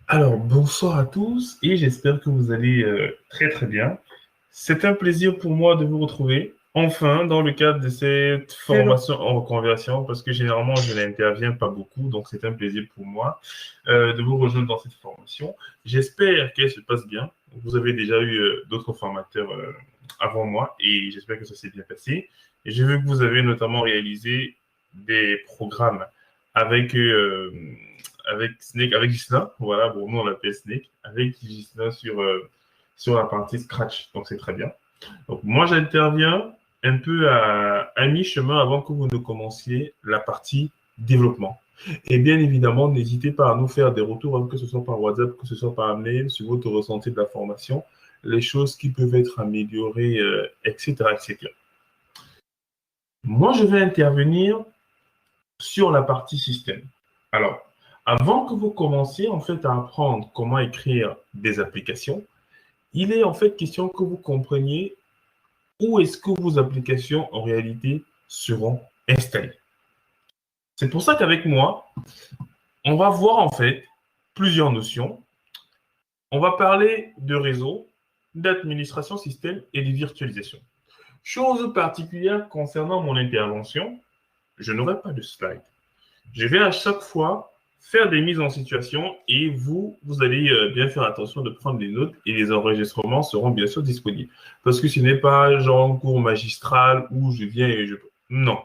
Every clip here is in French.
Alors, bonsoir à tous et j'espère que vous allez très très bien. C'est un plaisir pour moi de vous retrouver, enfin, dans le cadre de cette Hello. formation en reconversion, parce que généralement, je n'interviens pas beaucoup, donc c'est un plaisir pour moi de vous rejoindre dans cette formation. J'espère qu'elle se passe bien. Vous avez déjà eu d'autres formateurs avant moi et j'espère que ça s'est bien passé. Et j'ai vu que vous avez notamment réalisé des programmes avec avec Snake, avec Gislain, voilà, bon, nous on l'appelle Snake, avec Gislain sur la partie Scratch, donc c'est très bien. Donc moi j'interviens un peu à mi-chemin avant que vous ne commenciez la partie développement. Et bien évidemment, n'hésitez pas à nous faire des retours, hein, que ce soit par WhatsApp, que ce soit par mail, sur votre ressenti de la formation, les choses qui peuvent être améliorées, etc., etc. Moi, je vais intervenir sur la partie système. Alors, avant que vous commenciez en fait à apprendre comment écrire des applications, il est en fait question que vous compreniez où est-ce que vos applications en réalité seront installées. C'est pour ça qu'avec moi, on va voir en fait plusieurs notions. On va parler de réseau, d'administration système et de virtualisation. Chose particulière concernant mon intervention, je n'aurai pas de slide. Je vais à chaque fois faire des mises en situation et vous allez bien faire attention de prendre des notes et les enregistrements seront bien sûr disponibles. Parce que ce n'est pas genre un cours magistral où je viens et je... Non,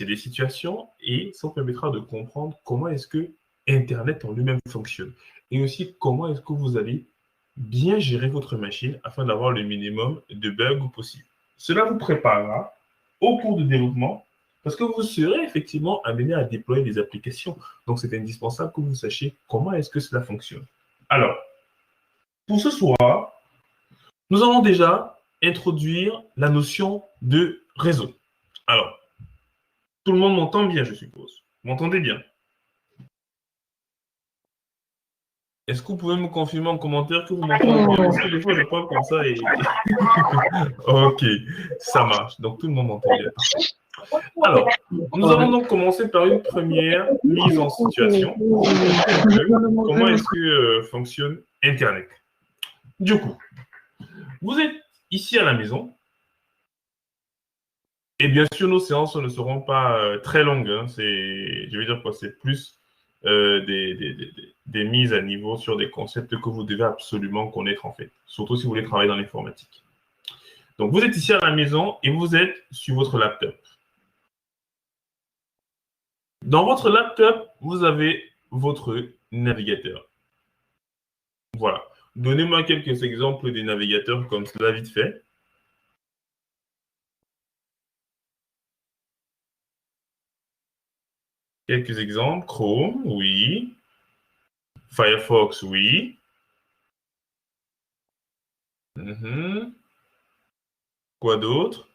c'est des situations et ça vous permettra de comprendre comment est-ce que Internet en lui-même fonctionne. Et aussi comment est-ce que vous allez bien gérer votre machine afin d'avoir le minimum de bugs possible. Cela vous préparera au cours de développement parce que vous serez effectivement amené à déployer des applications. Donc, c'est indispensable que vous sachiez comment est-ce que cela fonctionne. Alors, pour ce soir, nous allons déjà introduire la notion de réseau. Alors, tout le monde m'entend bien, je suppose. Vous m'entendez bien? Est-ce que vous pouvez me confirmer en commentaire que vous m'entendez bien? Parce que des fois, je parle comme ça et... Ok, ça marche. Donc, tout le monde m'entend bien. Alors, nous allons donc commencer par une première mise en situation pour comprendre un peu comment est-ce que fonctionne Internet. Du coup, vous êtes ici à la maison et bien sûr, nos séances ne seront pas très longues, hein. Je veux dire quoi, c'est plus des mises à niveau sur des concepts que vous devez absolument connaître en fait, surtout si vous voulez travailler dans l'informatique. Donc, vous êtes ici à la maison et vous êtes sur votre laptop. Dans votre laptop, vous avez votre navigateur. Voilà. Donnez-moi quelques exemples des navigateurs comme cela vite fait. Quelques exemples. Chrome, oui. Firefox, oui. Mhm. Quoi d'autre?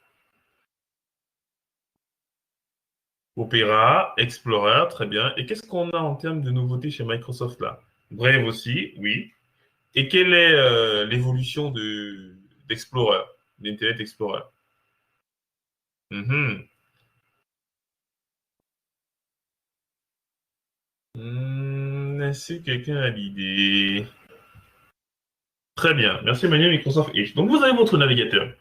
Opera, Explorer, très bien. Et qu'est-ce qu'on a en termes de nouveautés chez Microsoft là? Brave aussi, oui. Et quelle est l'évolution d'Explorer, d'Internet Explorer? Mhm. Est-ce que quelqu'un a l'idée? Très bien. Merci Emmanuel, Microsoft Edge. Donc vous avez votre navigateur.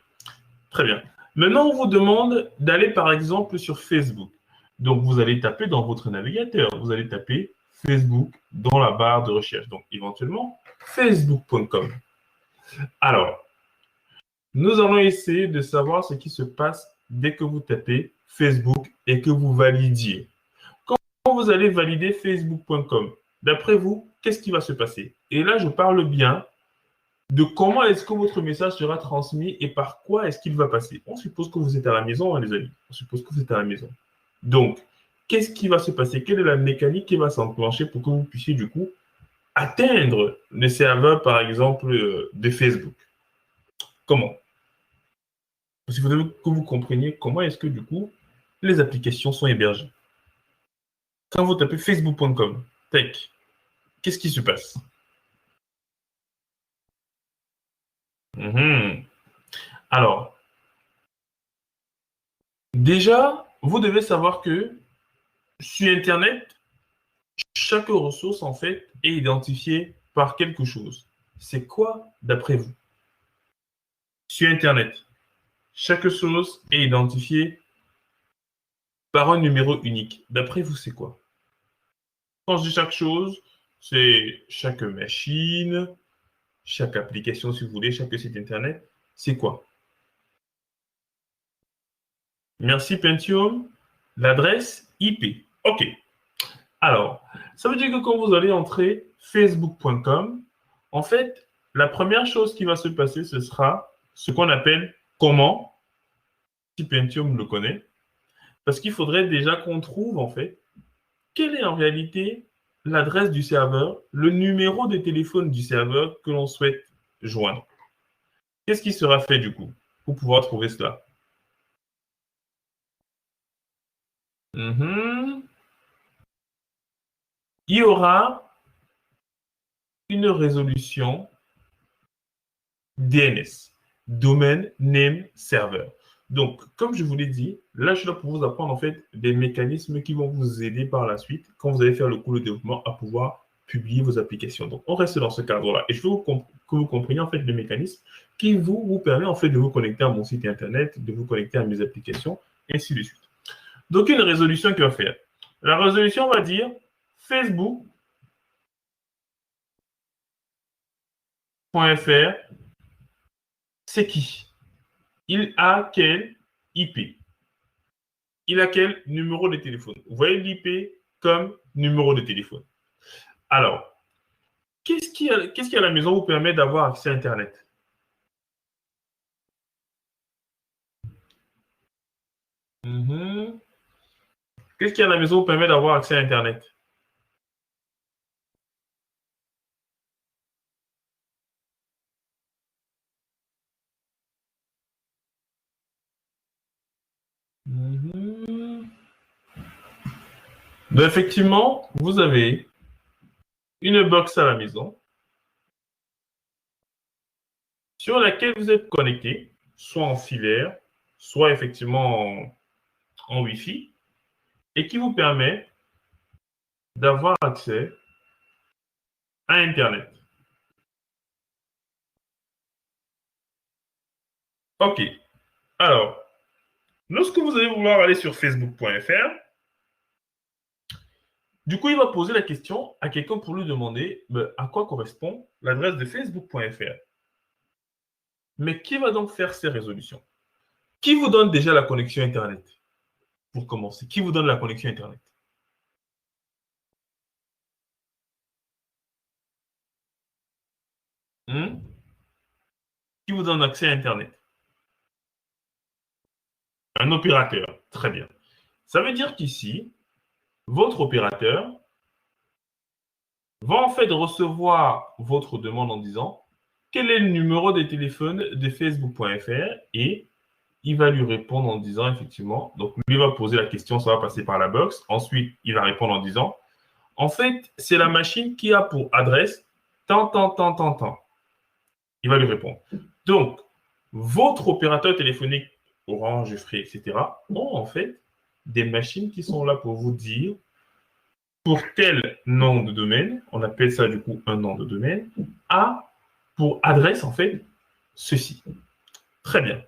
Très bien. Maintenant, on vous demande d'aller par exemple sur Facebook. Donc, vous allez taper dans votre navigateur, vous allez taper Facebook dans la barre de recherche. Donc, éventuellement, facebook.com. Alors, nous allons essayer de savoir ce qui se passe dès que vous tapez Facebook et que vous validiez. Quand vous allez valider facebook.com, d'après vous, qu'est-ce qui va se passer? Et là, je parle bien de comment est-ce que votre message sera transmis et par quoi est-ce qu'il va passer. On suppose que vous êtes à la maison, hein, les amis. On suppose que vous êtes à la maison. Donc, qu'est-ce qui va se passer? Quelle est la mécanique qui va s'enclencher pour que vous puissiez, du coup, atteindre le serveur, par exemple, de Facebook? Comment? Parce qu'il faudrait que vous compreniez comment est-ce que, du coup, les applications sont hébergées. Quand vous tapez facebook.com, tech, qu'est-ce qui se passe? Mhm. Alors, déjà, vous devez savoir que sur Internet, chaque ressource, en fait, est identifiée par quelque chose. C'est quoi, d'après vous? Sur Internet, chaque chose est identifiée par un numéro unique. D'après vous, c'est quoi? Quand je dis chaque chose, c'est chaque machine, chaque application, si vous voulez, chaque site Internet. C'est quoi? Merci Pentium. L'adresse IP. OK. Alors, ça veut dire que quand vous allez entrer facebook.com, en fait, la première chose qui va se passer, ce sera ce qu'on appelle comment, si Pentium le connaît, parce qu'il faudrait déjà qu'on trouve, en fait, quelle est en réalité l'adresse du serveur, le numéro de téléphone du serveur que l'on souhaite joindre. Qu'est-ce qui sera fait du coup pour pouvoir trouver cela? Il y aura une résolution DNS, Domain Name Server. Donc, comme je vous l'ai dit, là, je dois pour vous apprendre en fait des mécanismes qui vont vous aider par la suite, quand vous allez faire le cours de développement, à pouvoir publier vos applications. Donc, on reste dans ce cadre-là. Et je veux que vous compreniez en fait le mécanisme qui vous permet en fait de vous connecter à mon site internet, de vous connecter à mes applications, et ainsi de suite. Donc, une résolution qui va faire. La résolution va dire facebook.fr, c'est qui? Il a quel IP? Il a quel numéro de téléphone? Vous voyez l'IP comme numéro de téléphone. Alors, qu'est-ce qui à la maison vous permet d'avoir accès à Internet? Qu'est-ce qui à la maison vous permet d'avoir accès à Internet? Donc, effectivement, vous avez une box à la maison sur laquelle vous êtes connecté, soit en filaire, soit effectivement en Wi-Fi, et qui vous permet d'avoir accès à Internet. OK. Alors, lorsque vous allez vouloir aller sur facebook.fr, du coup, il va poser la question à quelqu'un pour lui demander à quoi correspond l'adresse de facebook.fr. Mais qui va donc faire ces résolutions? Qui vous donne déjà la connexion Internet? Pour commencer, qui vous donne la connexion Internet? Qui vous donne accès à Internet? Un opérateur. Très bien. Ça veut dire qu'ici, votre opérateur va en fait recevoir votre demande en disant quel est le numéro de téléphone de facebook.fr et il va lui répondre en disant effectivement, donc lui va poser la question, ça va passer par la box. Ensuite, il va répondre en disant, en fait, c'est la machine qui a pour adresse tant, tant, tant, tant, tant. Il va lui répondre. Donc, votre opérateur téléphonique, Orange, Free, etc., ont en fait des machines qui sont là pour vous dire pour tel nom de domaine, on appelle ça du coup un nom de domaine, a pour adresse en fait ceci. Très bien.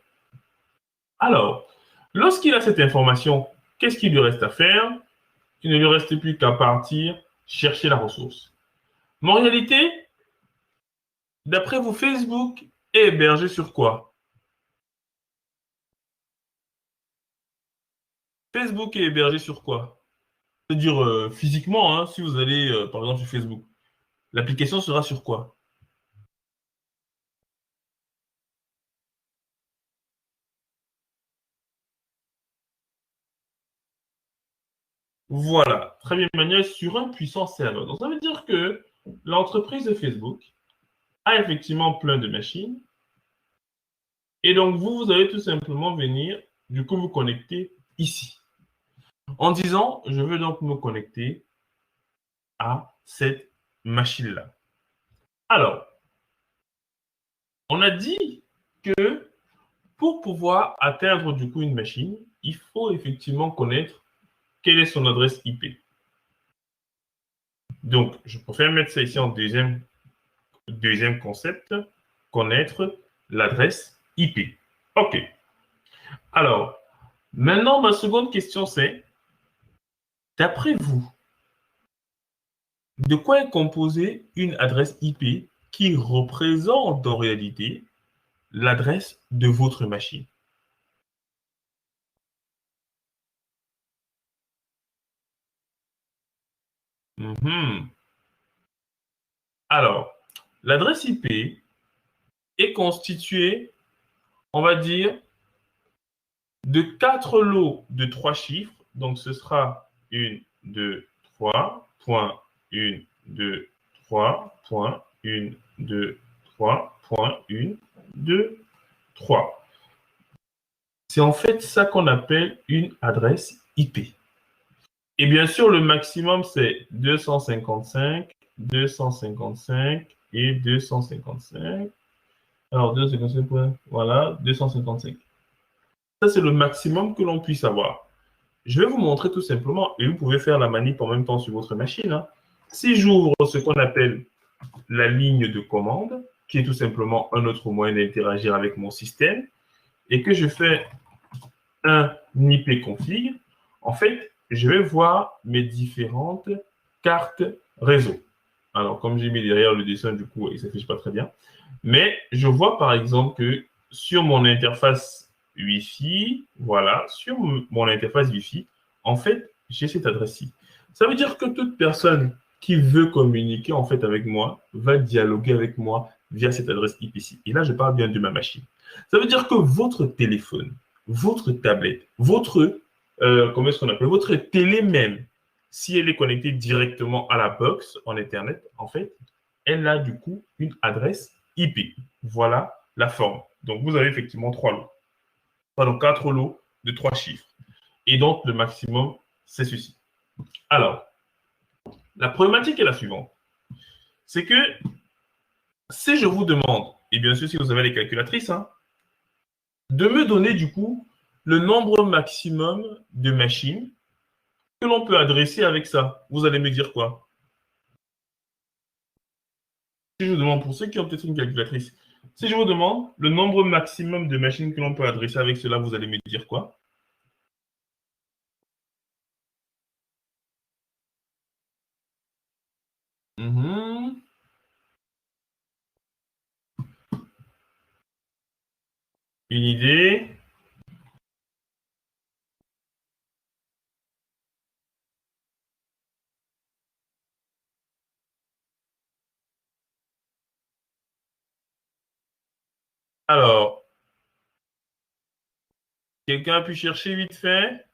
Alors, lorsqu'il a cette information, qu'est-ce qu'il lui reste à faire? Il ne lui reste plus qu'à partir chercher la ressource. Mais en réalité, d'après vous, Facebook est hébergé sur quoi? Facebook est hébergé sur quoi? C'est-à-dire physiquement, hein, si vous allez par exemple sur Facebook, l'application sera sur quoi? Voilà, très bien Emmanuel, sur un puissant serveur. Donc ça veut dire que l'entreprise de Facebook a effectivement plein de machines. Et donc vous allez tout simplement venir, du coup, vous connecter ici. En disant, je veux donc me connecter à cette machine-là. Alors, on a dit que pour pouvoir atteindre du coup une machine, il faut effectivement connaître quelle est son adresse IP. Donc, je préfère mettre ça ici en deuxième concept, connaître l'adresse IP. OK. Alors, maintenant, ma seconde question, c'est, d'après vous, de quoi est composée une adresse IP qui représente en réalité l'adresse de votre machine? Mhm. Alors, l'adresse IP est constituée, on va dire, de 4 lots de 3 chiffres. Donc, ce sera 1, 2, 3, point 1, 2, 3, point 1, 2, 3, point 1, 2, 3. C'est en fait ça qu'on appelle une adresse IP. Et bien sûr, le maximum, c'est 255, 255 et 255. Alors, 255, voilà, 255. Ça, c'est le maximum que l'on puisse avoir. Je vais vous montrer tout simplement, et vous pouvez faire la manip en même temps sur votre machine, hein. Si j'ouvre ce qu'on appelle la ligne de commande, qui est tout simplement un autre moyen d'interagir avec mon système, et que je fais un IP config, en fait, je vais voir mes différentes cartes réseau. Alors, comme j'ai mis derrière le dessin, du coup, il ne s'affiche pas très bien. Mais je vois par exemple que sur mon interface Wi-Fi, voilà, sur mon interface Wi-Fi, en fait, j'ai cette adresse-ci. Ça veut dire que toute personne qui veut communiquer en fait avec moi va dialoguer avec moi via cette adresse IP-ci. Et là, je parle bien de ma machine. Ça veut dire que votre téléphone, votre tablette, comment est-ce qu'on appelle, votre télé même, si elle est connectée directement à la box en Ethernet, en fait, elle a du coup une adresse IP. Voilà la forme. Donc, vous avez effectivement 3 lots. Pardon, 4 lots de 3 chiffres. Et donc, le maximum, c'est ceci. Alors, la problématique est la suivante. C'est que si je vous demande, et bien sûr, si vous avez les calculatrices, hein, de me donner du coup le nombre maximum de machines que l'on peut adresser avec ça, vous allez me dire quoi? Si je vous demande, pour ceux qui ont peut-être une calculatrice, si je vous demande le nombre maximum de machines que l'on peut adresser avec cela, vous allez me dire quoi? Mhm. Une idée? Alors, quelqu'un a pu chercher vite fait?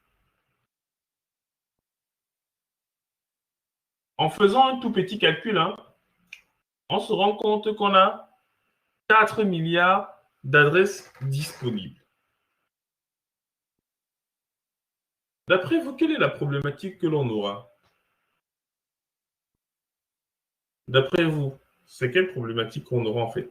En faisant un tout petit calcul, hein, on se rend compte qu'on a 4 milliards d'adresses disponibles. D'après vous, quelle est la problématique que l'on aura? D'après vous, c'est quelle problématique qu'on aura en fait?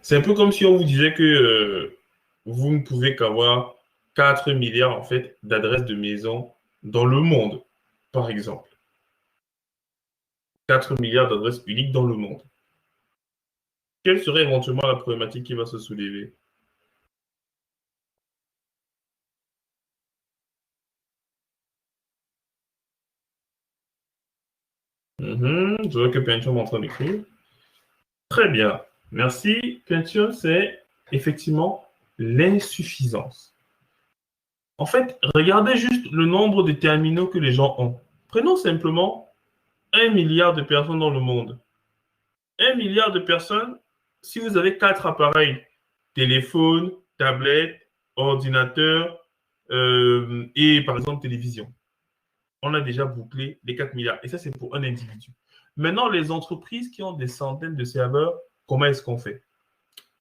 C'est un peu comme si on vous disait que vous ne pouvez qu'avoir 4 milliards en fait d'adresses de maisons dans le monde, par exemple. 4 milliards d'adresses uniques dans le monde. Quelle serait éventuellement la problématique qui va se soulever? Je vois que Pentium est en train d'écrire. Très bien. Merci. Pentium, c'est effectivement l'insuffisance. En fait, regardez juste le nombre de terminaux que les gens ont. Prenons simplement 1 milliard de personnes dans le monde. 1 milliard de personnes, si vous avez 4 appareils, téléphone, tablette, ordinateur et par exemple télévision, on a déjà bouclé les 4 milliards. Et ça, c'est pour un individu. Maintenant, les entreprises qui ont des centaines de serveurs, comment est-ce qu'on fait?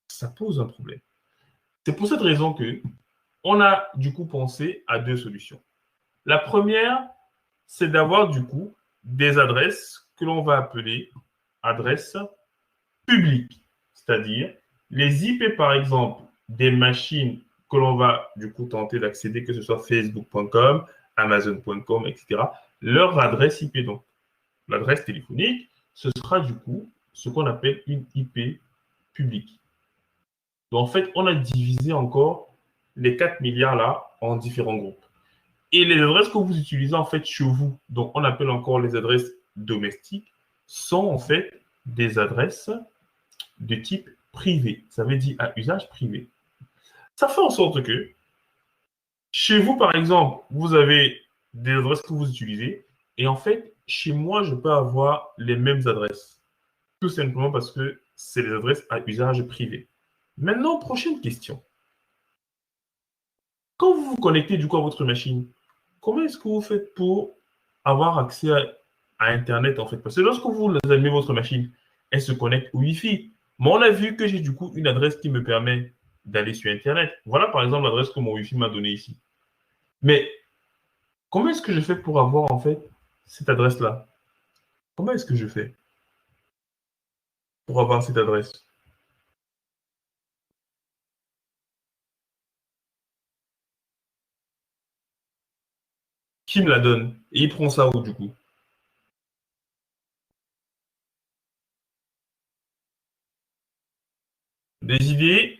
Ça pose un problème. C'est pour cette raison que on a du coup pensé à 2 solutions. La première, c'est d'avoir du coup des adresses que l'on va appeler adresses publiques, c'est-à-dire les IP par exemple des machines que l'on va du coup tenter d'accéder, que ce soit facebook.com, amazon.com, etc., leur adresse IP, donc l'adresse téléphonique, ce sera du coup ce qu'on appelle une IP publique. Donc en fait, on a divisé encore les 4 milliards là en différents groupes. Et les adresses que vous utilisez en fait chez vous, donc on appelle encore les adresses domestiques, sont en fait des adresses de type privé. Ça veut dire à usage privé. Ça fait en sorte que chez vous, par exemple, vous avez des adresses que vous utilisez et en fait, chez moi, je peux avoir les mêmes adresses. Tout simplement parce que c'est des adresses à usage privé. Maintenant, prochaine question. Quand vous vous connectez du coup à votre machine, comment est-ce que vous faites pour avoir accès à Internet en fait? Parce que lorsque vous allumez votre machine, elle se connecte au Wi-Fi. Mais on a vu que j'ai du coup une adresse qui me permet d'aller sur Internet. Voilà par exemple l'adresse que mon Wi-Fi m'a donnée ici. Mais comment est-ce que je fais pour avoir en fait cette adresse-là? Comment est-ce que je fais pour avoir cette adresse? Qui me la donne? Et il prend ça où du coup? Des idées?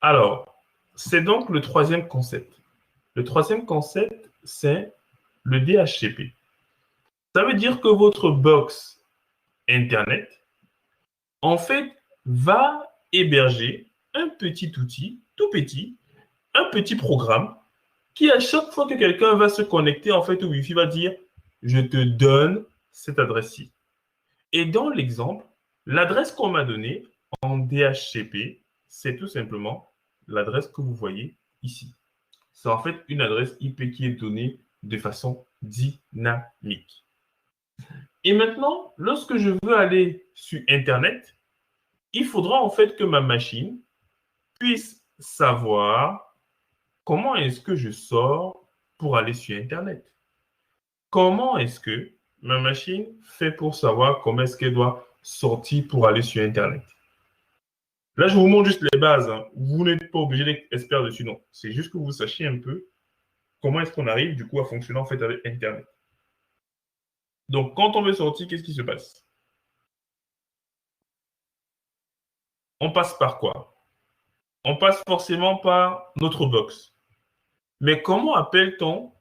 Alors, c'est donc le troisième concept. Le troisième concept, c'est le DHCP. Ça veut dire que votre box Internet, en fait, va héberger un petit outil, tout petit, un petit programme qui, à chaque fois que quelqu'un va se connecter, en fait, au Wi-Fi, va dire, je te donne cette adresse-ci. Et dans l'exemple, l'adresse qu'on m'a donnée en DHCP, c'est tout simplement l'adresse que vous voyez ici. C'est en fait une adresse IP qui est donnée de façon dynamique. Et maintenant, lorsque je veux aller sur Internet, il faudra en fait que ma machine puisse savoir comment est-ce que je sors pour aller sur Internet. Comment est-ce que ma machine fait pour savoir comment est-ce qu'elle doit sortir pour aller sur Internet? Là, je vous montre juste les bases, hein. Vous n'êtes pas obligé d'être expert dessus, non. C'est juste que vous sachiez un peu comment est-ce qu'on arrive du coup à fonctionner en fait avec Internet. Donc, quand on veut sortir, qu'est-ce qui se passe? On passe par quoi? On passe forcément par notre box. Mais comment appelle-t-on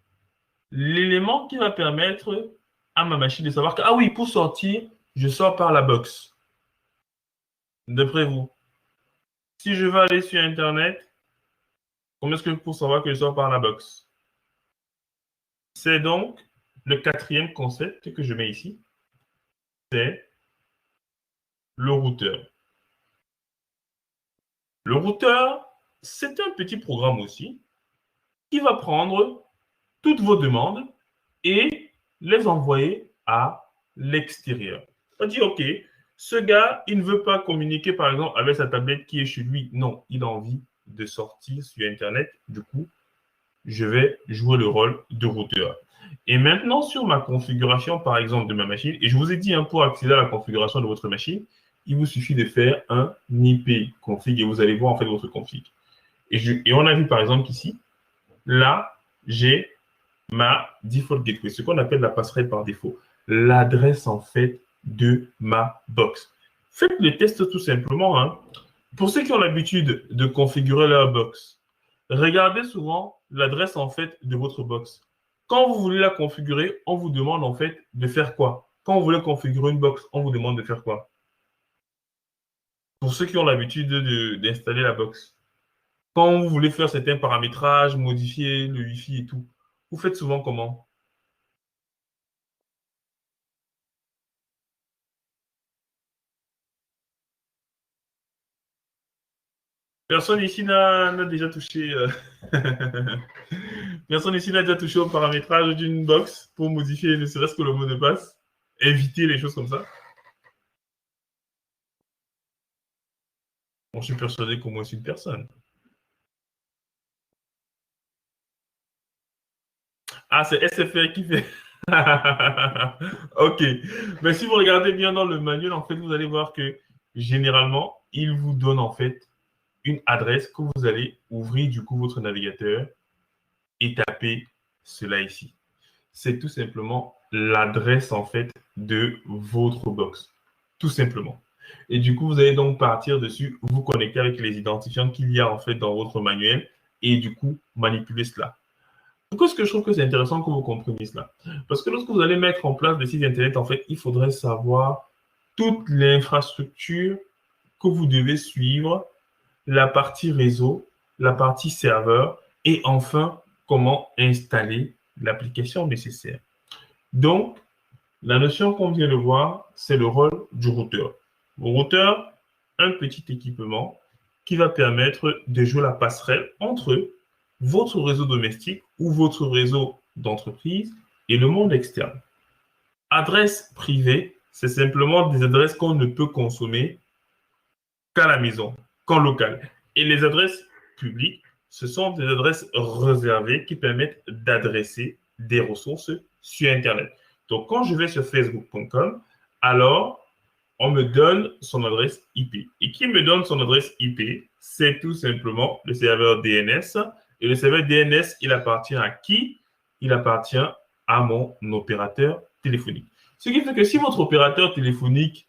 l'élément qui va permettre à ma machine de savoir que, ah oui, pour sortir, je sors par la box? D'après vous, si je veux aller sur Internet, comment est-ce que pour savoir que je sors par la box? C'est donc le quatrième concept que je mets ici, c'est le routeur. Le routeur, c'est un petit programme aussi qui va prendre toutes vos demandes et les envoyer à l'extérieur. On dit, OK, ce gars, il ne veut pas communiquer, par exemple, avec sa tablette qui est chez lui. Non, il a envie de sortir sur Internet. Du coup, je vais jouer le rôle de routeur. Et maintenant, sur ma configuration, par exemple, de ma machine, et je vous ai dit, hein, pour accéder à la configuration de votre machine, il vous suffit de faire un IP config et vous allez voir en fait votre config. Et on a vu, par exemple, qu'ici, là, j'ai ma default gateway, ce qu'on appelle la passerelle par défaut, l'adresse en fait de ma box. Faites le test tout simplement. Hein. Pour ceux qui ont l'habitude de configurer leur box, regardez souvent l'adresse en fait de votre box. Quand vous voulez la configurer, on vous demande en fait de faire quoi? Quand vous voulez configurer une box, on vous demande de faire quoi? Pour ceux qui ont l'habitude d'installer la box. Quand vous voulez faire certains paramétrages, modifier le Wi-Fi et tout, vous faites souvent comment? Personne ici n'a déjà touché. Personne ici n'a déjà touché au paramétrage d'une box pour modifier ne serait-ce que le mot de passe, éviter les choses comme ça. Bon, je suis persuadé qu'au moins c'est une personne. Ah, c'est SFR qui fait. Ok. Mais si vous regardez bien dans le manuel, en fait, vous allez voir que généralement, il vous donne en fait une adresse que vous allez ouvrir du coup votre navigateur et taper cela ici. C'est tout simplement l'adresse en fait de votre box. Tout simplement. Et du coup, vous allez donc partir dessus, vous connecter avec les identifiants qu'il y a en fait dans votre manuel et du coup manipuler cela. Pourquoi est-ce que je trouve que c'est intéressant que vous compreniez cela? Parce que lorsque vous allez mettre en place des sites internet, en fait, il faudrait savoir toute l'infrastructure que vous devez suivre, la partie réseau, la partie serveur et enfin comment installer l'application nécessaire. Donc, la notion qu'on vient de voir, c'est le rôle du routeur. Le routeur, un petit équipement qui va permettre de jouer la passerelle entre votre réseau domestique ou votre réseau d'entreprise et le monde externe. Adresse privée, c'est simplement des adresses qu'on ne peut consommer qu'à la maison, qu'en local. Et les adresses publiques, ce sont des adresses réservées qui permettent d'adresser des ressources sur Internet. Donc, quand je vais sur facebook.com, alors on me donne son adresse IP. Et qui me donne son adresse IP? C'est tout simplement le serveur DNS. Et le serveur DNS, il appartient à qui? Il appartient à mon opérateur téléphonique. Ce qui fait que si votre opérateur téléphonique,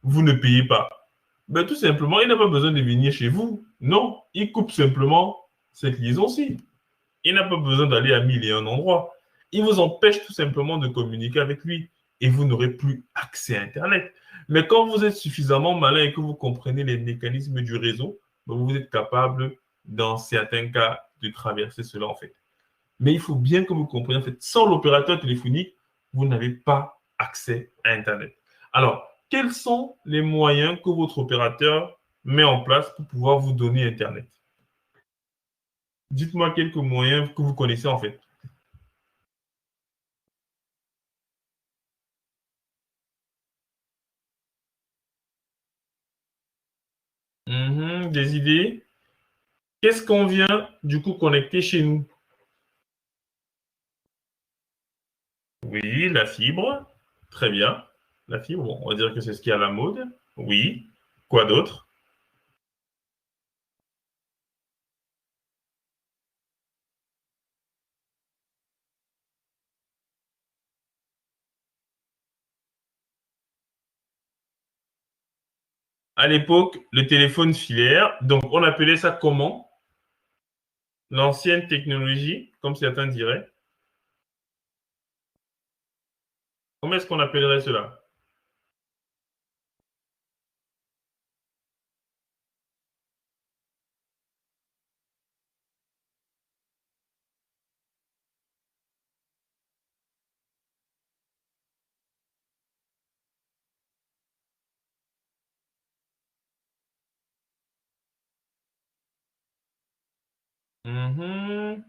vous ne payez pas, ben, tout simplement, il n'a pas besoin de venir chez vous. Non, il coupe simplement cette liaison-ci. Il n'a pas besoin d'aller à 1001 endroits. Il vous empêche tout simplement de communiquer avec lui et vous n'aurez plus accès à Internet. Mais quand vous êtes suffisamment malin et que vous comprenez les mécanismes du réseau, ben, vous êtes capable, dans certains cas, de traverser cela en fait. Mais il faut bien que vous compreniez, en fait, sans l'opérateur téléphonique, vous n'avez pas accès à Internet. Alors, quels sont les moyens que votre opérateur met en place pour pouvoir vous donner Internet? Dites-moi quelques moyens que vous connaissez en fait. Des idées? Qu'est-ce qu'on vient du coup connecter chez nous? Oui, la fibre. Très bien. La fibre, bon, on va dire que c'est ce qui est à la mode. Oui. Quoi d'autre? À l'époque, le téléphone filaire, donc on appelait ça comment? L'ancienne technologie, comme certains diraient. Comment est-ce qu'on appellerait cela? Mhm.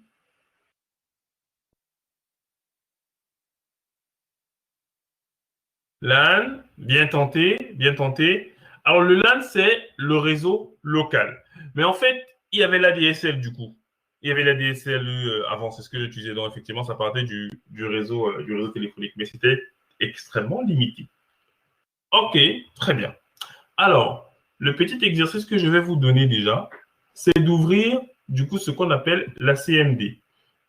LAN, bien tenté, bien tenté. Alors, le LAN, c'est le réseau local. Mais en fait, il y avait l'ADSL du coup. Il y avait l'ADSL avant, c'est ce que j'utilisais. Donc, effectivement, ça partait du réseau téléphonique. Mais c'était extrêmement limité. OK, très bien. Alors, le petit exercice que je vais vous donner déjà, c'est d'ouvrir du coup ce qu'on appelle la CMD.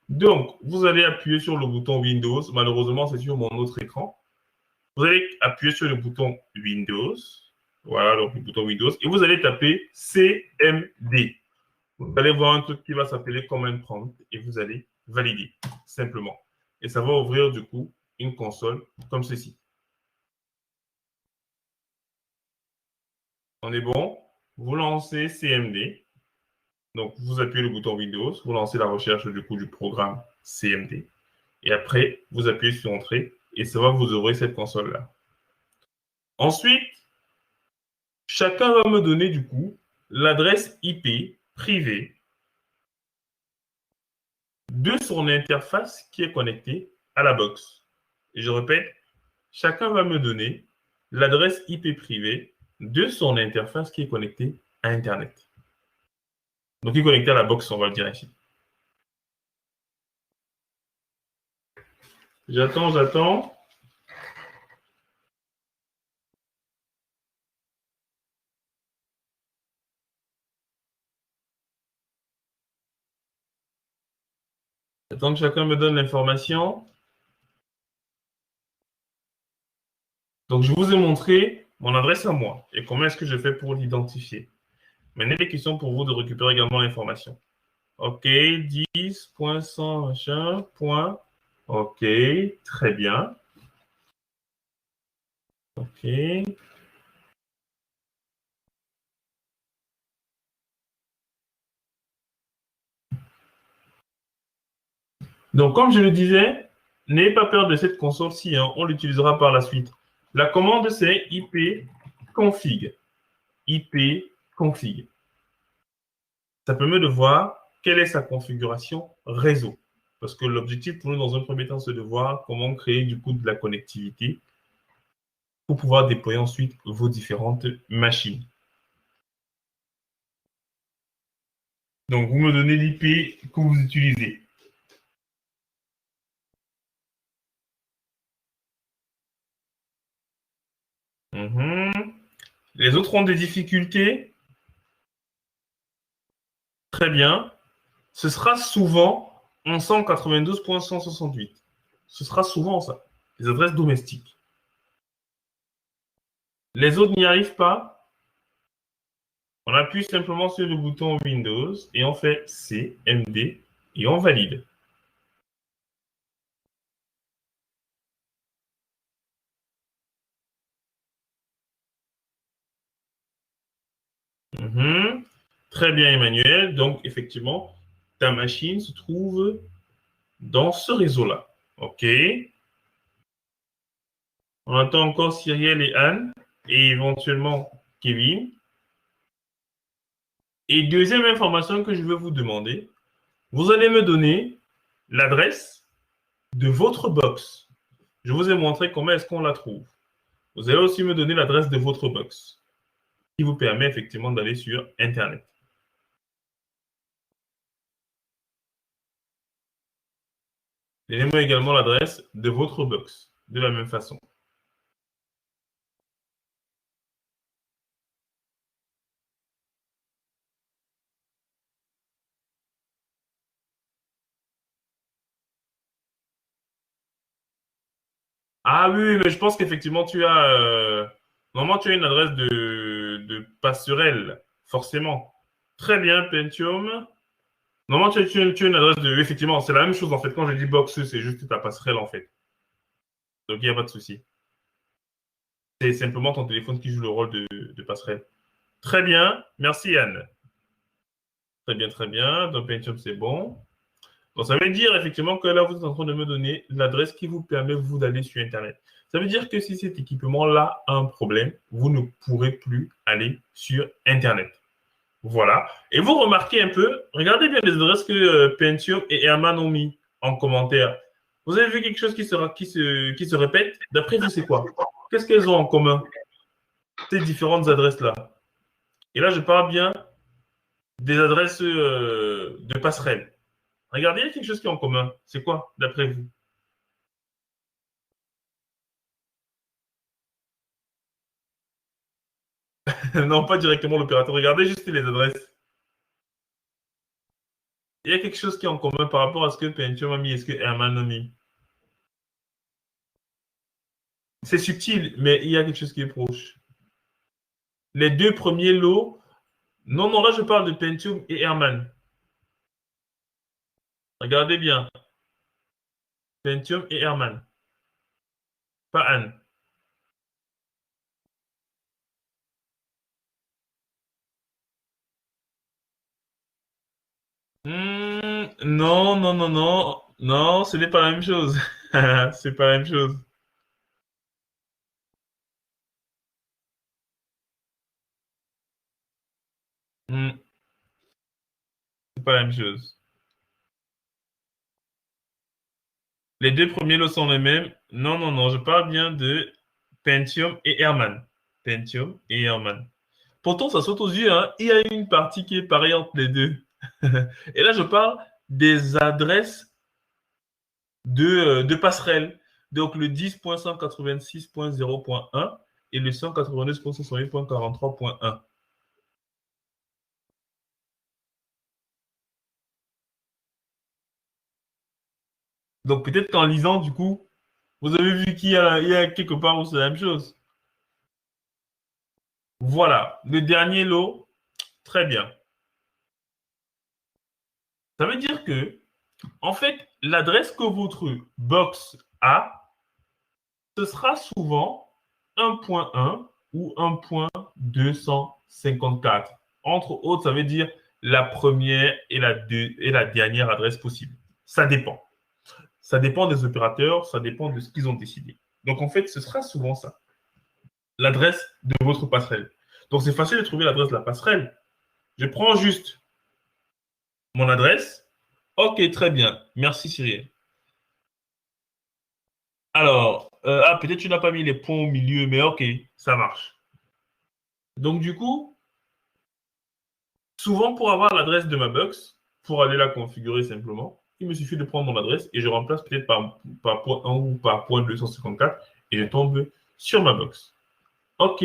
Donc, vous allez appuyer sur le bouton Windows. Malheureusement, c'est sur mon autre écran. Vous allez appuyer sur le bouton Windows. Voilà, donc le bouton Windows. Et vous allez taper CMD. Vous allez voir un truc qui va s'appeler Command Prompt et vous allez valider, simplement. Et ça va ouvrir du coup une console comme ceci. On est bon? Vous lancez CMD. Donc, vous appuyez le bouton Windows, vous lancez la recherche du coup du programme CMD. Et après, vous appuyez sur Entrée et ça va vous ouvrir cette console-là. Ensuite, chacun va me donner du coup l'adresse IP privée de son interface qui est connectée à la box. Et je répète, chacun va me donner l'adresse IP privée de son interface qui est connectée à Internet. Donc, qui est connectée à la box, on va le dire ici. J'attends, j'attends. Tant que chacun me donne l'information. Donc, je vous ai montré mon adresse à moi et comment est-ce que je fais pour l'identifier. Maintenant, des questions pour vous de récupérer également l'information. OK, 10.100 machin, point. OK, très bien. OK. Donc, comme je le disais, n'ayez pas peur de cette console-ci, hein, on l'utilisera par la suite. La commande, c'est ipconfig. Ipconfig. Ça permet de voir quelle est sa configuration réseau. Parce que l'objectif pour nous, dans un premier temps, c'est de voir comment créer du coup de la connectivité pour pouvoir déployer ensuite vos différentes machines. Donc, vous me donnez l'IP que vous utilisez. Les autres ont des difficultés. Très bien. Ce sera souvent en 192.168. Ce sera souvent ça. Les adresses domestiques. Les autres n'y arrivent pas. On appuie simplement sur le bouton Windows et on fait CMD et on valide. Très bien, Emmanuel. Donc, effectivement, ta machine se trouve dans ce réseau-là. OK. On attend encore Cyrielle et Anne et éventuellement Kevin. Et deuxième information que je veux vous demander, vous allez me donner l'adresse de votre box. Je vous ai montré comment est-ce qu'on la trouve. Vous allez aussi me donner l'adresse de votre box qui vous permet effectivement d'aller sur Internet. Donnez-moi également l'adresse de votre box de la même façon. Ah oui, mais je pense qu'effectivement, tu as... normalement, tu as une adresse de passerelle, forcément. Très bien, Pentium. Normalement, tu as une adresse de... Effectivement, c'est la même chose, en fait. Quand je dis box, c'est juste ta passerelle, en fait. Donc, il n'y a pas de souci. C'est simplement ton téléphone qui joue le rôle de passerelle. Très bien. Merci, Yann. Très bien, très bien. Donc, Pentium, c'est bon. Donc, ça veut dire effectivement que là, vous êtes en train de me donner l'adresse qui vous permet, vous, d'aller sur Internet. Ça veut dire que si cet équipement-là a un problème, vous ne pourrez plus aller sur Internet. Voilà. Et vous remarquez un peu, regardez bien les adresses que Pentium et Herman ont mis en commentaire. Vous avez vu quelque chose qui se répète? D'après vous, c'est quoi? Qu'est-ce qu'elles ont en commun, ces différentes adresses-là? Et là, je parle bien des adresses de passerelle. Regardez, il y a quelque chose qui est en commun. C'est quoi, d'après vous? Non, pas directement l'opérateur. Regardez juste les adresses. Il y a quelque chose qui est en commun par rapport à ce que Pentium a mis et ce que Herman a mis. C'est subtil, mais il y a quelque chose qui est proche. Les deux premiers lots. Non, non, là, je parle de Pentium et Herman. Regardez bien. Pentium et Herman. Pas Anne. Non, non, non, non. Non, ce n'est pas la même chose. C'est pas la même chose. Hmm, c'est pas la même chose. Les deux premiers lots sont les mêmes. Non, non, non. Je parle bien de Pentium et Herman. Pentium et Herman. Pourtant, ça saute aux yeux, hein. Il y a une partie qui est pareille entre les deux. Et là, je parle des adresses de passerelle. Donc, le 10.186.0.1 et le 192.168.43.1. Donc peut-être qu'en lisant, du coup, vous avez vu il y a quelque part où c'est la même chose. Voilà, le dernier lot, très bien. Ça veut dire que, en fait, l'adresse que votre box a, ce sera souvent 1.1 ou 1.254. Entre autres, ça veut dire la première et la dernière adresse possible. Ça dépend. Ça dépend des opérateurs, ça dépend de ce qu'ils ont décidé. Donc, en fait, ce sera souvent ça, l'adresse de votre passerelle. Donc, c'est facile de trouver l'adresse de la passerelle. Je prends juste mon adresse. OK, très bien. Merci, Cyril. Alors, peut-être tu n'as pas mis les points au milieu, mais OK, ça marche. Donc, du coup, souvent, pour avoir l'adresse de ma box, pour aller la configurer simplement, il me suffit de prendre mon adresse et je remplace peut-être par point 1 ou par point 254 et je tombe sur ma box. OK,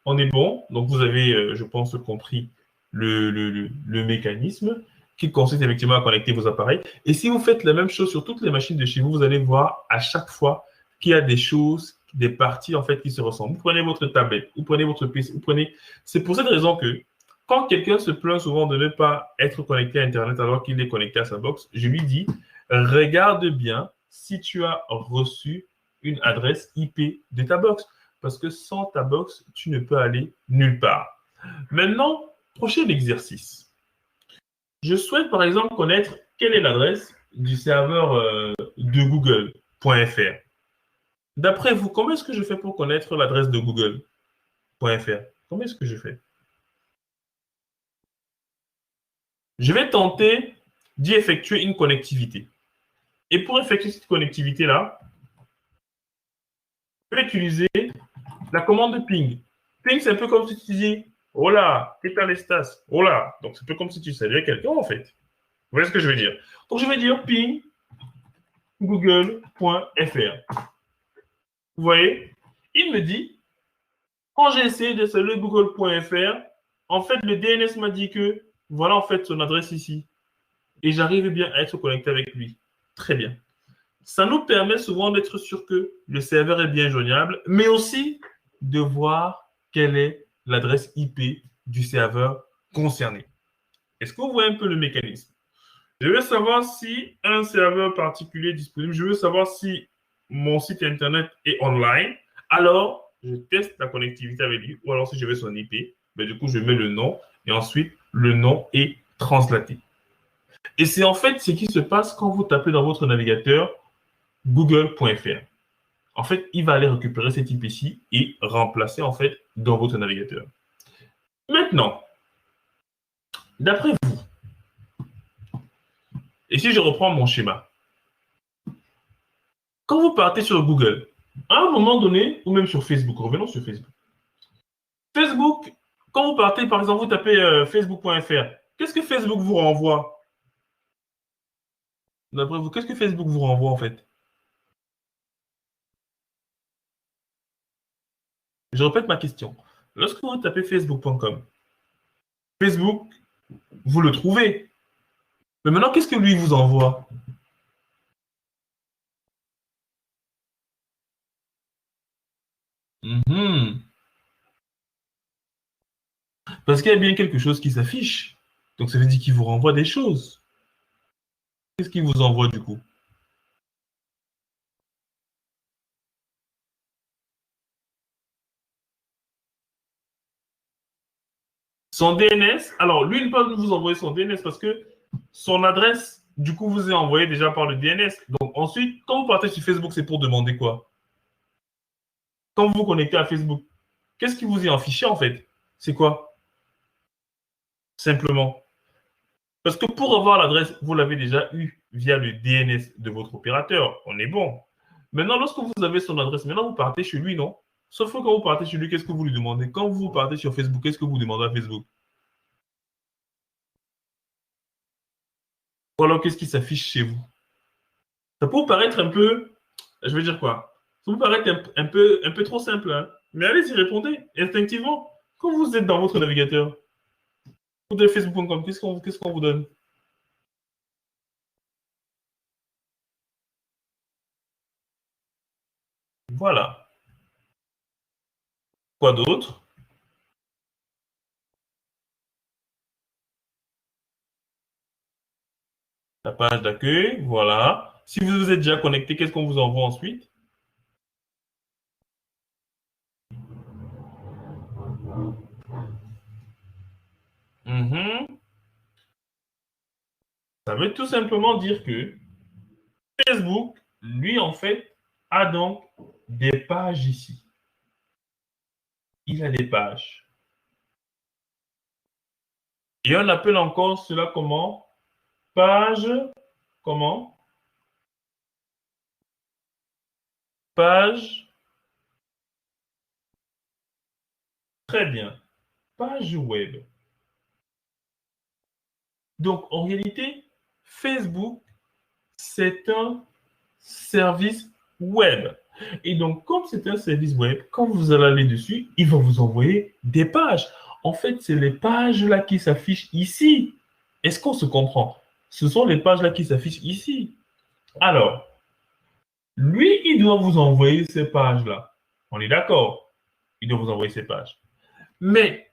on est bon. Donc, vous avez, je pense, compris le mécanisme qui consiste effectivement à connecter vos appareils. Et si vous faites la même chose sur toutes les machines de chez vous, vous allez voir à chaque fois qu'il y a des choses, des parties en fait qui se ressemblent. Vous prenez votre tablette, vous prenez votre PC, vous prenez. C'est pour cette raison que quand quelqu'un se plaint souvent de ne pas être connecté à Internet alors qu'il est connecté à sa box, je lui dis, regarde bien si tu as reçu une adresse IP de ta box. Parce que sans ta box, tu ne peux aller nulle part. Maintenant, prochain exercice. Je souhaite par exemple connaître quelle est l'adresse du serveur de google.fr. D'après vous, comment est-ce que je fais pour connaître l'adresse de google.fr? Comment est-ce que je fais? Je vais tenter d'y effectuer une connectivité. Et pour effectuer cette connectivité-là, je vais utiliser la commande ping. Ping, c'est un peu comme si tu dis, hola, ¿qué tal estás? Hola. Donc, c'est un peu comme si tu saluais quelqu'un, en fait. Vous voyez ce que je veux dire? Donc, je vais dire ping google.fr. Vous voyez? Il me dit, quand j'ai essayé de saluer google.fr, en fait, le DNS m'a dit que voilà, en fait, son adresse ici. Et j'arrive bien à être connecté avec lui. Très bien. Ça nous permet souvent d'être sûr que le serveur est bien joignable, mais aussi de voir quelle est l'adresse IP du serveur concerné. Est-ce que vous voyez un peu le mécanisme? Je veux savoir si un serveur particulier est disponible. Je veux savoir si mon site internet est online. Alors, je teste la connectivité avec lui. Ou alors, si je veux son IP, ben, du coup, je mets le nom et ensuite, le nom est translaté. Et c'est en fait ce qui se passe quand vous tapez dans votre navigateur google.fr. En fait, il va aller récupérer cet IP-ci et remplacer en fait dans votre navigateur. Maintenant, d'après vous, et si je reprends mon schéma, quand vous partez sur Google, à un moment donné, ou même sur Facebook, revenons sur Facebook. Facebook, quand vous partez, par exemple, vous tapez facebook.fr, qu'est-ce que Facebook vous renvoie? D'après vous, qu'est-ce que Facebook vous renvoie en fait? Je répète ma question. Lorsque vous tapez facebook.com, Facebook, vous le trouvez. Mais maintenant, qu'est-ce que lui vous envoie? Mhm. Parce qu'il y a bien quelque chose qui s'affiche. Donc ça veut dire qu'il vous renvoie des choses. Qu'est-ce qu'il vous envoie du coup? Son DNS. Alors lui, il ne peut pas vous envoyer son DNS parce que son adresse, du coup, vous est envoyée déjà par le DNS. Donc ensuite, quand vous partez sur Facebook, c'est pour demander quoi? Quand vous vous connectez à Facebook, qu'est-ce qui vous est affiché en fait? C'est quoi? Simplement. Parce que pour avoir l'adresse, vous l'avez déjà eu via le DNS de votre opérateur. On est bon. Maintenant, lorsque vous avez son adresse, maintenant vous partez chez lui, non? Sauf que quand vous partez chez lui, qu'est-ce que vous lui demandez? Quand vous partez sur Facebook, qu'est-ce que vous demandez à Facebook? Ou alors qu'est-ce qui s'affiche chez vous? Ça peut vous paraître un peu, je veux dire quoi? Ça peut vous paraître un peu trop simple, hein? Mais allez-y, répondez instinctivement. Quand vous êtes dans votre navigateur, vous êtes facebook.com, qu'est-ce qu'on vous donne? Voilà. Quoi d'autre? La page d'accueil, voilà. Si vous vous êtes déjà connecté, qu'est-ce qu'on vous envoie ensuite? Mhm. Ça veut tout simplement dire que Facebook, lui, en fait, a donc des pages ici. Il a des pages. Et on appelle encore cela comment? Page, comment? Page, très bien. Page web. Donc, en réalité, Facebook, c'est un service web. Et donc, comme c'est un service web, quand vous allez aller dessus, il va vous envoyer des pages. En fait, c'est les pages là qui s'affichent ici. Est-ce qu'on se comprend? Ce sont les pages là qui s'affichent ici. Alors, lui, il doit vous envoyer ces pages-là. On est d'accord? Il doit vous envoyer ces pages. Mais,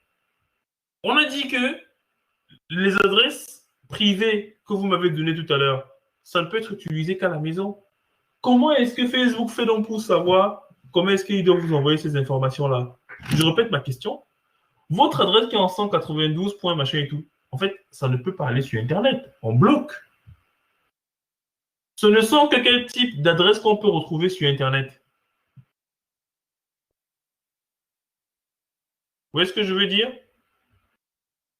on a dit que les adresses privées que vous m'avez données tout à l'heure, ça ne peut être utilisé qu'à la maison. Comment est-ce que Facebook fait donc pour savoir comment est-ce qu'il doit vous envoyer ces informations-là? Je répète ma question. Votre adresse qui est en 192 points machin et tout, en fait, ça ne peut pas aller sur Internet. On bloque. Ce ne sont que quel type d'adresse qu'on peut retrouver sur Internet? Vous voyez ce que je veux dire?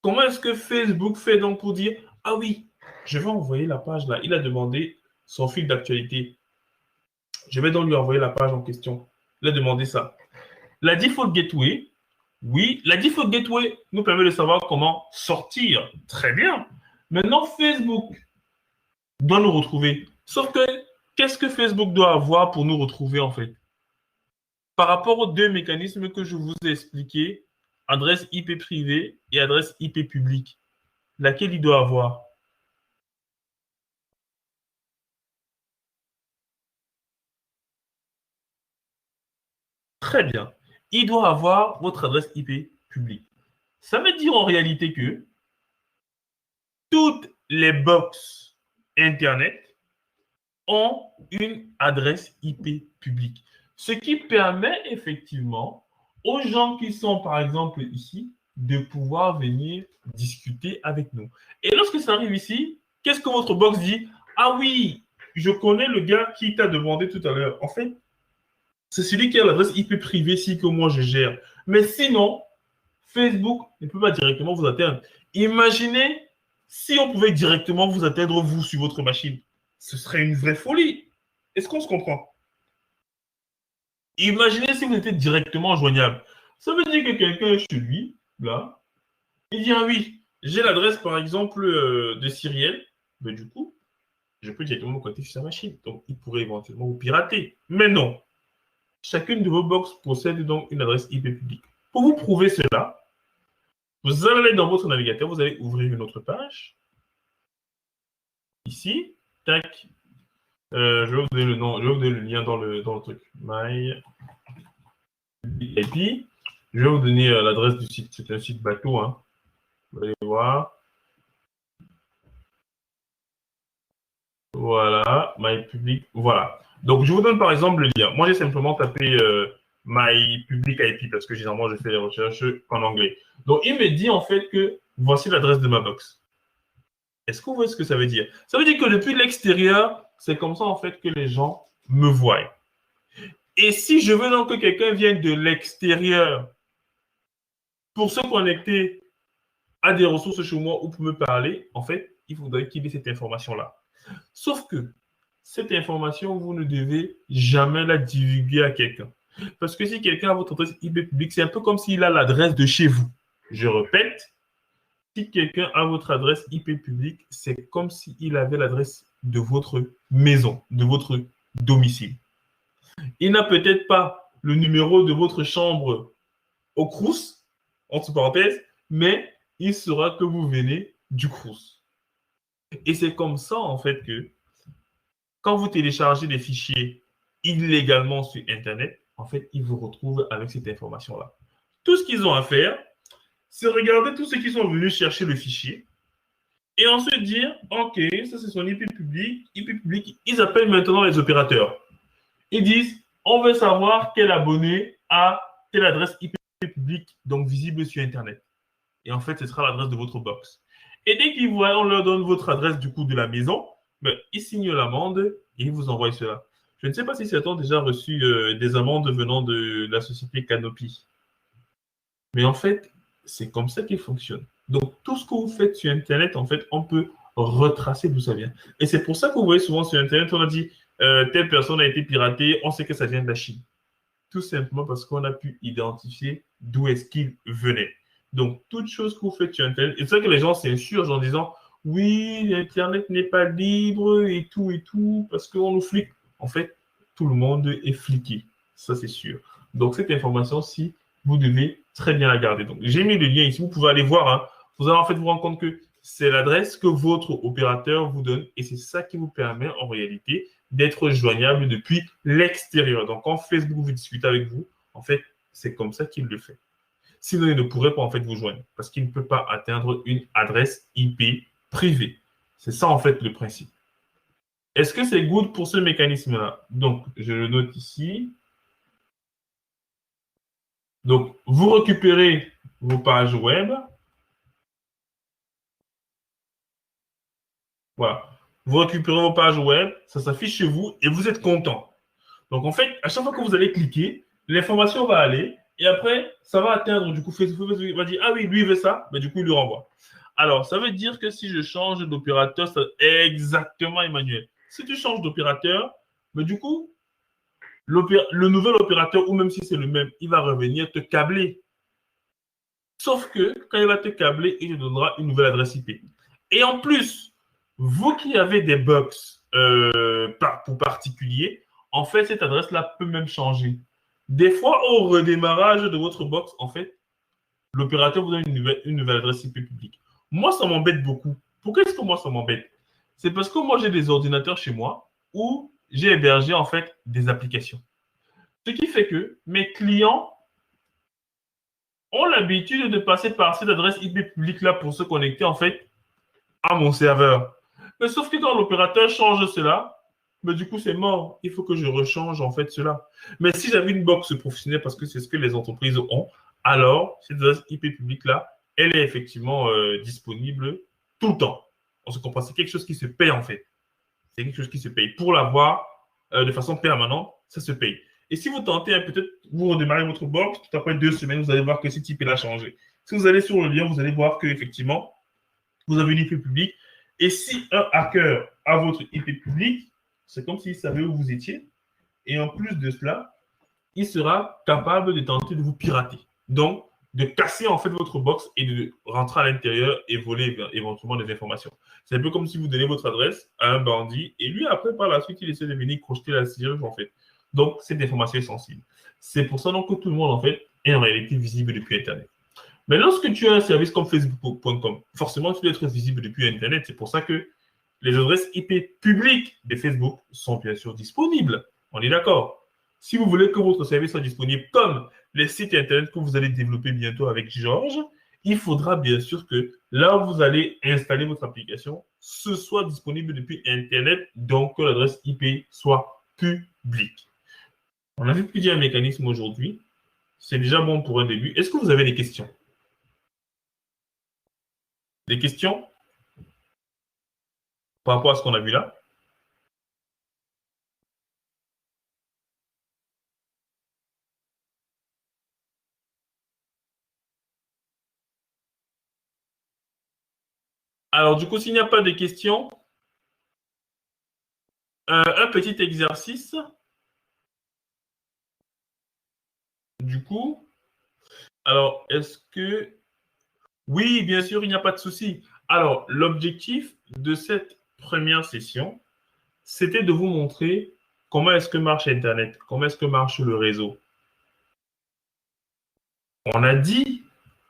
Comment est-ce que Facebook fait donc pour dire, ah oui, je vais envoyer la page là. Il a demandé son fil d'actualité. Je vais donc lui envoyer la page en question. Il a demandé ça. La default gateway, oui, la default gateway nous permet de savoir comment sortir. Très bien. Maintenant, Facebook doit nous retrouver. Sauf que, qu'est-ce que Facebook doit avoir pour nous retrouver en fait? Par rapport aux deux mécanismes que je vous ai expliqués, adresse IP privée et adresse IP publique, laquelle il doit avoir? Très bien. Il doit avoir votre adresse IP publique. Ça veut dire en réalité que toutes les box Internet ont une adresse IP publique. Ce qui permet effectivement aux gens qui sont, par exemple, ici, de pouvoir venir discuter avec nous. Et lorsque ça arrive ici, qu'est-ce que votre box dit? Ah oui, je connais le gars qui t'a demandé tout à l'heure. En fait, c'est celui qui a l'adresse IP privée ici que moi je gère. Mais sinon, Facebook ne peut pas directement vous atteindre. Imaginez si on pouvait directement vous atteindre, vous, sur votre machine. Ce serait une vraie folie. Est-ce qu'on se comprend? Imaginez si vous étiez directement joignable. Ça veut dire que quelqu'un est chez lui, là, il dit, ah oui, j'ai l'adresse, par exemple, de Cyrielle. Ben, du coup, je peux directement me connecter sur sa machine. Donc, il pourrait éventuellement vous pirater. Mais non. Chacune de vos box possède donc une adresse IP publique. Pour vous prouver cela, vous allez dans votre navigateur, vous allez ouvrir une autre page. Ici, tac. Je vais vous donner le nom, je vais vous donner le lien dans le truc. My IP. Je vais vous donner l'adresse du site. C'est un site bateau. Hein. Vous allez voir. Voilà, My Public. Voilà. Donc, je vous donne par exemple le lien. Moi, j'ai simplement tapé My Public IP parce que généralement, je fais les recherches en anglais. Donc, il me dit en fait que voici l'adresse de ma box. Est-ce que vous voyez ce que ça veut dire? Ça veut dire que depuis l'extérieur, c'est comme ça en fait que les gens me voient. Et si je veux donc que quelqu'un vienne de l'extérieur pour se connecter à des ressources chez moi ou pour me parler, en fait, il faudrait qu'il ait cette information-là. Sauf que cette information, vous ne devez jamais la divulguer à quelqu'un. Parce que si quelqu'un a votre adresse IP publique, c'est un peu comme s'il a l'adresse de chez vous. Je répète, si quelqu'un a votre adresse IP publique, c'est comme s'il avait l'adresse de votre maison, de votre domicile. Il n'a peut-être pas le numéro de votre chambre au Crous, entre parenthèses, mais il saura que vous venez du Crous. Et c'est comme ça, en fait, que quand vous téléchargez des fichiers illégalement sur Internet, en fait, ils vous retrouvent avec cette information-là. Tout ce qu'ils ont à faire, c'est regarder tous ceux qui sont venus chercher le fichier et ensuite dire, OK, ça c'est son IP public, ils appellent maintenant les opérateurs. Ils disent, on veut savoir quel abonné a telle adresse IP publique, donc visible sur Internet. Et en fait, ce sera l'adresse de votre box. Et dès qu'ils voient, on leur donne votre adresse du coup de la maison, ben, ils signent l'amende et ils vous envoient cela. Je ne sais pas si certains ont déjà reçu des amendes venant de la société Canopy. Mais en fait, c'est comme ça qu'il fonctionne. Donc, tout ce que vous faites sur Internet, en fait, on peut retracer d'où ça vient. Et c'est pour ça que vous voyez souvent sur Internet, on a dit telle personne a été piratée, on sait que ça vient de la Chine. Tout simplement parce qu'on a pu identifier d'où est-ce qu'il venait. Donc, toute chose que vous faites sur Internet, et c'est ça que les gens s'insurgent en disant oui, Internet n'est pas libre et tout, parce qu'on nous flique. En fait, tout le monde est fliqué. Ça, c'est sûr. Donc, cette information-ci, vous devez très bien la garder. Donc, j'ai mis le lien ici. Vous pouvez aller voir. Hein. Vous allez en fait vous rendre compte que c'est l'adresse que votre opérateur vous donne et c'est ça qui vous permet en réalité d'être joignable depuis l'extérieur. Donc, quand Facebook veut discuter avec vous, en fait, c'est comme ça qu'il le fait. Sinon, il ne pourrait pas en fait vous joindre parce qu'il ne peut pas atteindre une adresse IP privée. C'est ça en fait le principe. Est-ce que c'est good pour ce mécanisme-là? Donc, je le note ici. Donc, vous récupérez vos pages web. Voilà. Vous récupérez vos pages web, ça s'affiche chez vous et vous êtes content. Donc, en fait, à chaque fois que vous allez cliquer, l'information va aller et après, ça va atteindre. Du coup, Facebook va dire, ah oui, lui, il veut ça. Mais du coup, il lui renvoie. Alors, ça veut dire que si je change d'opérateur, c'est exactement, Emmanuel. Si tu changes d'opérateur, mais du coup, le nouvel opérateur, ou même si c'est le même, il va revenir te câbler. Sauf que quand il va te câbler, il te donnera une nouvelle adresse IP. Et en plus, vous qui avez des box pour particulier, en fait, cette adresse-là peut même changer. Des fois, au redémarrage de votre box, en fait, l'opérateur vous donne une nouvelle adresse IP publique. Moi, ça m'embête beaucoup. Pourquoi est-ce que moi, ça m'embête? C'est parce que moi, j'ai des ordinateurs chez moi où j'ai hébergé, en fait, des applications. Ce qui fait que mes clients ont l'habitude de passer par cette adresse IP publique-là pour se connecter, en fait, à mon serveur. Mais sauf que quand l'opérateur change cela, mais du coup, c'est mort. Il faut que je rechange, en fait, cela. Mais si j'avais une box professionnelle, parce que c'est ce que les entreprises ont, alors, cette adresse IP publique-là, elle est effectivement disponible tout le temps. On se comprend, c'est quelque chose qui se paye, en fait. C'est quelque chose qui se paye. Pour l'avoir de façon permanente, ça se paye. Et si vous tentez, peut-être, vous redémarrez votre box, tout après 2 semaines, vous allez voir que ce type a changé. Si vous allez sur le lien, vous allez voir que effectivement, vous avez une IP publique. Et si un hacker a votre IP publique, c'est comme s'il savait où vous étiez. Et en plus de cela, il sera capable de tenter de vous pirater. Donc, de casser en fait votre box et de rentrer à l'intérieur et voler éventuellement des informations. C'est un peu comme si vous donnez votre adresse à un bandit et lui, après, par la suite, il essaie de venir crocheter la serrure en fait. Donc, cette information est sensible. C'est pour ça donc, que tout le monde en fait est en réalité visible depuis Internet. Mais lorsque tu as un service comme Facebook.com, forcément, tu dois être visible depuis Internet. C'est pour ça que les adresses IP publiques de Facebook sont bien sûr disponibles. On est d'accord. Si vous voulez que votre service soit disponible comme les sites Internet que vous allez développer bientôt avec Georges, il faudra bien sûr que là où vous allez installer votre application, ce soit disponible depuis Internet, donc que l'adresse IP soit publique. On a vu plusieurs mécanismes aujourd'hui. C'est déjà bon pour un début. Est-ce que vous avez des questions? Des questions par rapport à ce qu'on a vu là? Alors, du coup, s'il n'y a pas de questions, un petit exercice. Du coup, alors, est-ce que... Oui, bien sûr, il n'y a pas de souci. Alors, l'objectif de cette première session, c'était de vous montrer comment est-ce que marche Internet, comment est-ce que marche le réseau. On a dit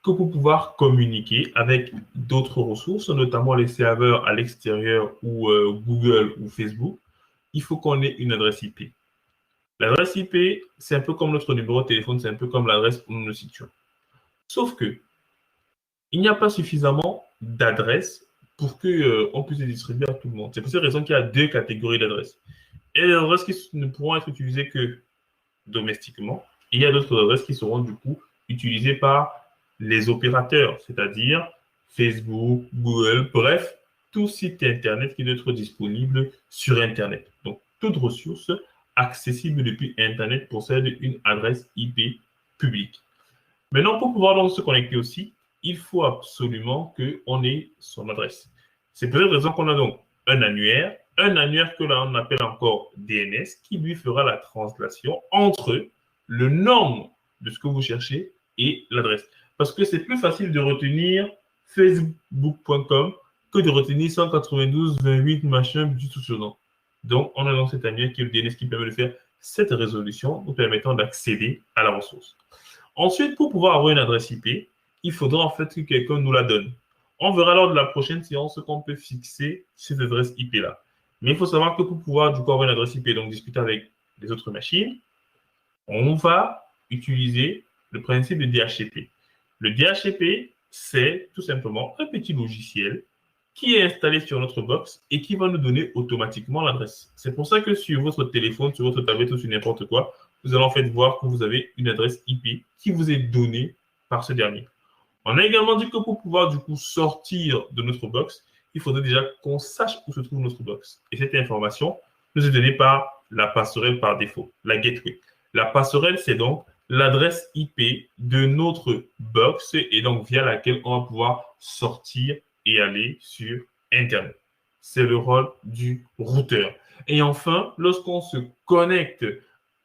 que pour pouvoir communiquer avec d'autres ressources, notamment les serveurs à l'extérieur ou Google ou Facebook, il faut qu'on ait une adresse IP. L'adresse IP, c'est un peu comme notre numéro de téléphone, c'est un peu comme l'adresse où nous nous situons. Sauf que il n'y a pas suffisamment d'adresses pour qu'on puisse les distribuer à tout le monde. C'est pour cette raison qu'il y a deux catégories d'adresses. Et les adresses qui ne pourront être utilisées que domestiquement. Et il y a d'autres adresses qui seront du coup utilisées par les opérateurs, c'est-à-dire Facebook, Google, bref, tout site Internet qui doit être disponible sur Internet. Donc, toute ressource accessible depuis Internet possède une adresse IP publique. Maintenant, pour pouvoir donc se connecter aussi, il faut absolument qu'on ait son adresse. C'est pour cette raison qu'on a donc un annuaire que l'on appelle encore DNS, qui lui fera la translation entre le nom de ce que vous cherchez et l'adresse. Parce que c'est plus facile de retenir facebook.com que de retenir 192, 28, machin, du tout ce nom. Donc, on a donc cet annuaire qui est le DNS qui permet de faire cette résolution, nous permettant d'accéder à la ressource. Ensuite, pour pouvoir avoir une adresse IP, il faudra en fait que quelqu'un nous la donne. On verra lors de la prochaine séance qu'on peut fixer cette adresse IP-là. Mais il faut savoir que pour pouvoir du coup avoir une adresse IP, donc discuter avec les autres machines, on va utiliser le principe de DHCP. Le DHCP, c'est tout simplement un petit logiciel qui est installé sur notre box et qui va nous donner automatiquement l'adresse. C'est pour ça que sur votre téléphone, sur votre tablette ou sur n'importe quoi, vous allez en fait voir que vous avez une adresse IP qui vous est donnée par ce dernier. On a également dit que pour pouvoir du coup sortir de notre box, il faudrait déjà qu'on sache où se trouve notre box. Et cette information nous est donnée par la passerelle par défaut, la gateway. La passerelle, c'est donc l'adresse IP de notre box et donc via laquelle on va pouvoir sortir et aller sur Internet. C'est le rôle du routeur. Et enfin, lorsqu'on se connecte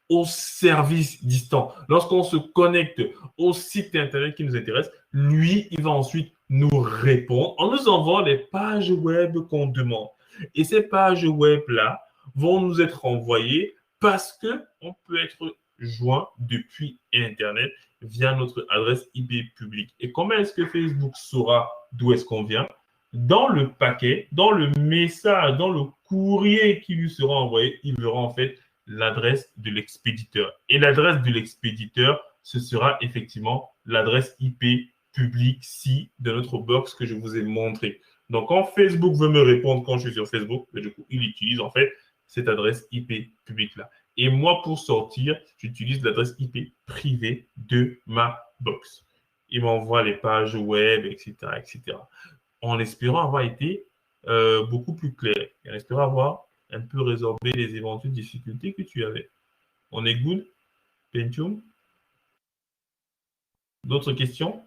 au service distant, lorsqu'on se connecte au site Internet qui nous intéresse, lui, il va ensuite nous répondre en nous envoyant les pages web qu'on demande. Et ces pages web-là vont nous être envoyées parce qu'on peut être joint depuis Internet via notre adresse IP publique. Et comment est-ce que Facebook saura d'où est-ce qu'on vient? Dans le paquet, dans le message, dans le courrier qui lui sera envoyé, il verra en fait l'adresse de l'expéditeur. Et l'adresse de l'expéditeur, ce sera effectivement l'adresse IP publique ci de notre box que je vous ai montré. Donc, quand Facebook veut me répondre quand je suis sur Facebook, du coup, il utilise en fait cette adresse IP publique-là. Et moi, pour sortir, j'utilise l'adresse IP privée de ma box. Il m'envoie les pages web, etc., etc. En espérant avoir été beaucoup plus clair, en espérant avoir un peu résorber les éventuelles difficultés que tu avais. On est good, Pentium? D'autres questions?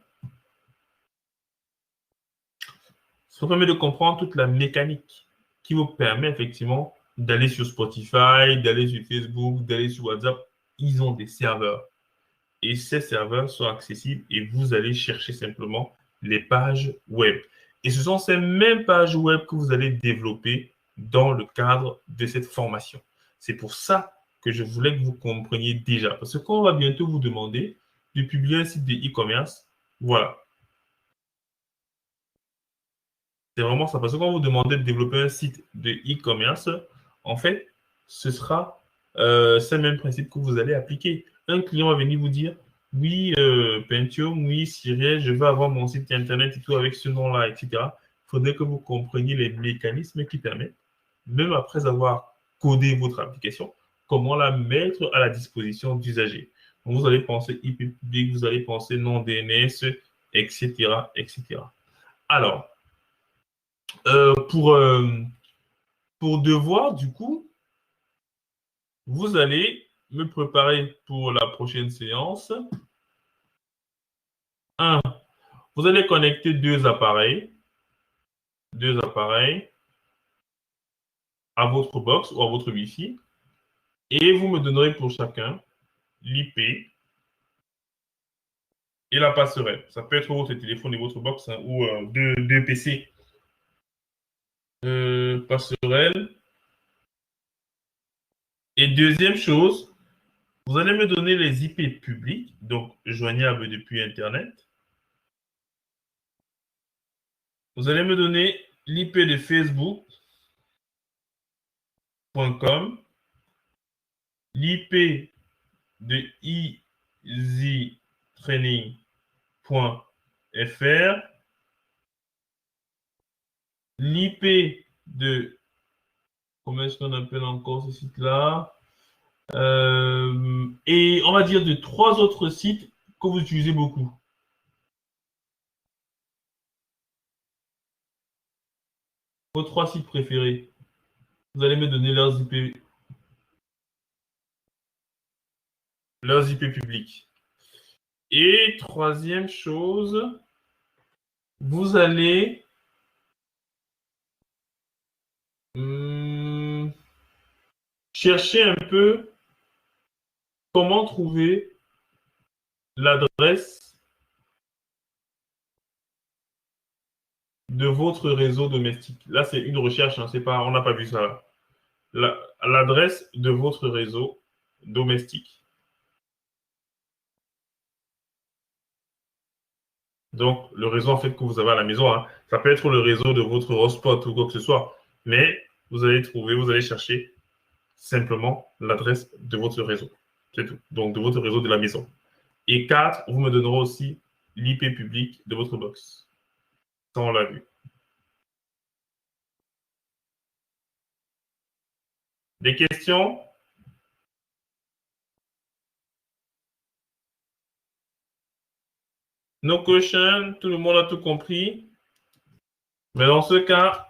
Ça permet de comprendre toute la mécanique qui vous permet effectivement d'aller sur Spotify, d'aller sur Facebook, d'aller sur WhatsApp. Ils ont des serveurs. Et ces serveurs sont accessibles et vous allez chercher simplement les pages web. Et ce sont ces mêmes pages web que vous allez développer dans le cadre de cette formation. C'est pour ça que je voulais que vous compreniez déjà. Parce que quand on va bientôt vous demander de publier un site de e-commerce, voilà. C'est vraiment ça. Parce que quand on vous demandez de développer un site de e-commerce, en fait, ce sera ce même principe que vous allez appliquer. Un client va venir vous dire, oui, Pentium, oui, Cyrielle, je veux avoir mon site internet et tout avec ce nom-là, etc. Il faudrait que vous compreniez les mécanismes qui permettent, même après avoir codé votre application, comment la mettre à la disposition d'usagers. Donc, vous allez penser IP public, vous allez penser nom DNS, etc., etc. Alors, euh, pour, euh, pour devoir, du coup, vous allez me préparer pour la prochaine séance. Un, vous allez connecter deux appareils à votre box ou à votre Wi-Fi et vous me donnerez pour chacun l'IP et la passerelle. Ça peut être votre téléphone et votre box hein, ou deux PC. Passerelle. Et deuxième chose, vous allez me donner les IP publics, donc joignables depuis Internet. Vous allez me donner l'IP de Facebook.com l'IP de easytraining.fr, l'IP de, comment est-ce qu'on appelle encore ce site-là? Et on va dire de 3 autres sites que vous utilisez beaucoup. Vos 3 sites préférés. Vous allez me donner leurs IP publics. Et troisième chose, vous allez chercher un peu comment trouver l'adresse de votre réseau domestique. Là, c'est une recherche, hein, c'est pas, on n'a pas vu ça. L'adresse de votre réseau domestique. Donc, le réseau en fait que vous avez à la maison, hein, ça peut être le réseau de votre hotspot ou quoi que ce soit, mais vous allez trouver, vous allez chercher simplement l'adresse de votre réseau. C'est tout. Donc, de votre réseau de la maison. Et 4, vous me donnerez aussi l'IP public de votre box. Ça, on l'a vu. Des questions? No question, tout le monde a tout compris. Mais dans ce cas,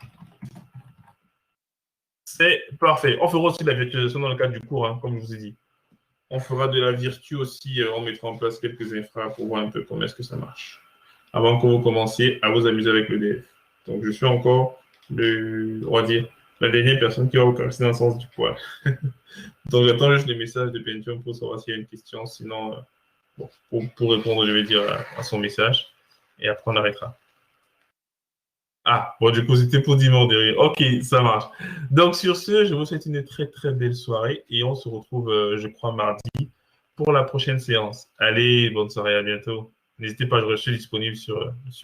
c'est parfait. On fera aussi de la virtualisation dans le cadre du cours, hein, comme je vous ai dit. On fera de la virtu aussi, on mettra en place quelques infras pour voir un peu comment est-ce que ça marche. Avant que vous commenciez à vous amuser avec le DF. Donc, je suis encore, on va dire, la dernière personne qui va vous caresser dans le sens du poil. Donc, j'attends juste les messages de Pentium pour savoir s'il y a une question. Sinon, bon, pour répondre, je vais dire à son message. Et après, on arrêtera. Ah, bon, du coup, c'était pour dimanche derrière. Ok, ça marche. Donc, sur ce, je vous souhaite une très, très belle soirée et on se retrouve, je crois, mardi pour la prochaine séance. Allez, bonne soirée, à bientôt. N'hésitez pas, je suis disponible sur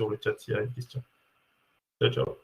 le chat s'il y a une question. Ciao, ciao.